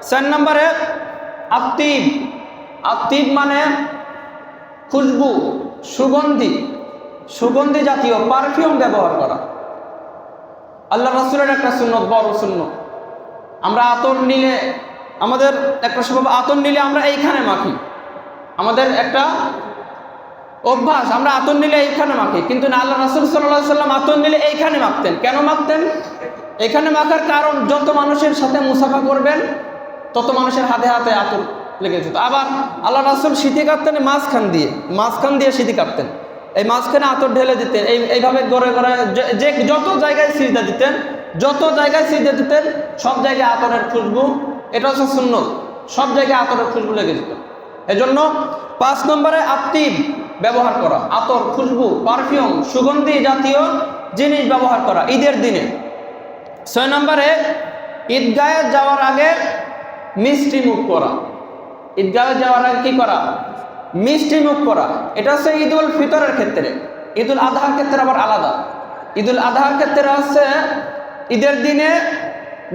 4 নম্বরে আত্তিব। আত্তিব মানে খুশবু, সুগন্ধি জাতীয় পারফিউম ব্যবহার করা। আল্লাহ রাসূলের একটা সুন্নত, বড় সুন্নত। আমরা আতর নিলে, আমাদের একটা স্বভাব, আতর নিলে আমরা এইখানে মাখি। আমাদের একটা অভ্যাস, আমরা আতর নিলে এইখানে মাখি, কিন্তু না, আল্লাহ রাসূল সাল্লাল্লাহু আলাইহি ওয়াসাল্লাম আতর নিলে এইখানে মাখতেন। কেন মাখতেন? এখানে মাখার কারণ, যত মানুষের সাথে মুসাফা করবেন তত মানুষের হাতে হাতে আতর লেগে যেত। আবার আল্লাহ রাসূল সিঁথি কাটতেন মাঝখান দিয়ে সিঁথি কাটতেন, এই মাঝখানে আতর ঢেলে দিতেন। এইভাবে গড়ে যে যত জায়গায় সিজদা দিতেন, সব জায়গায় আতরের খুশবু, এটা হচ্ছে সুন্নত, সব জায়গায় আতরের খুশবু লেগে যেত। এজন্য 5 নম্বরে আত্তিব ব্যবহার করা, আতর, খুশবু, পারফিউম, সুগন্ধি জাতীয় জিনিস ব্যবহার করা ঈদের দিনে। 6 নম্বরে ঈদগাহে যাওয়ার আগে মিষ্টি মুখ করা। ঈদগাহে যাওয়ার আগে কি করা? মিষ্টি মুখ করা। এটা হচ্ছে ঈদুল ফিতরের ক্ষেত্রে। ঈদুল আজহার ক্ষেত্রে আবার আলাদা। ঈদুল আজহার ক্ষেত্রে হচ্ছে ঈদের দিনে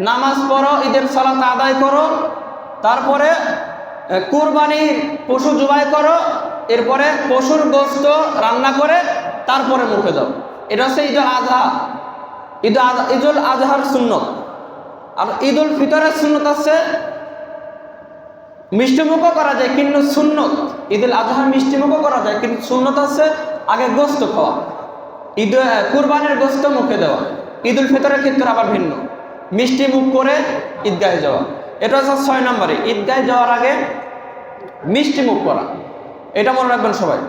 নামাজ পড়ো, ঈদের সালাত আদায় করো, তারপরে কুরবানির পশু জবাই করো, এরপরে পশুর গোশত রান্না করে তারপরে মুখে দাও। এটা হচ্ছে ঈদুল আজহা, ঈদুল আজহার সুন্নত। আর ঈদুল ফিতরের সুন্নত আছে মিষ্টিমুখও করা যায়, কিন্তু সুন্নত ঈদুল আজহার মিষ্টিমুখও করা যায়, কিন্তু সুন্নত আছে আগে গোশত খাওয়া, কুরবানির গোশত মুখে দেওয়া। ঈদুল ফিতরের ক্ষেত্রে আবার ভিন্ন, মিষ্টি মুখ করে ঈদগাহে যাওয়া। এটা হচ্ছে 6 নম্বরে, ঈদগাহে যাওয়ার আগে মিষ্টি মুখ করা। এটা মনে রাখবেন সবাই।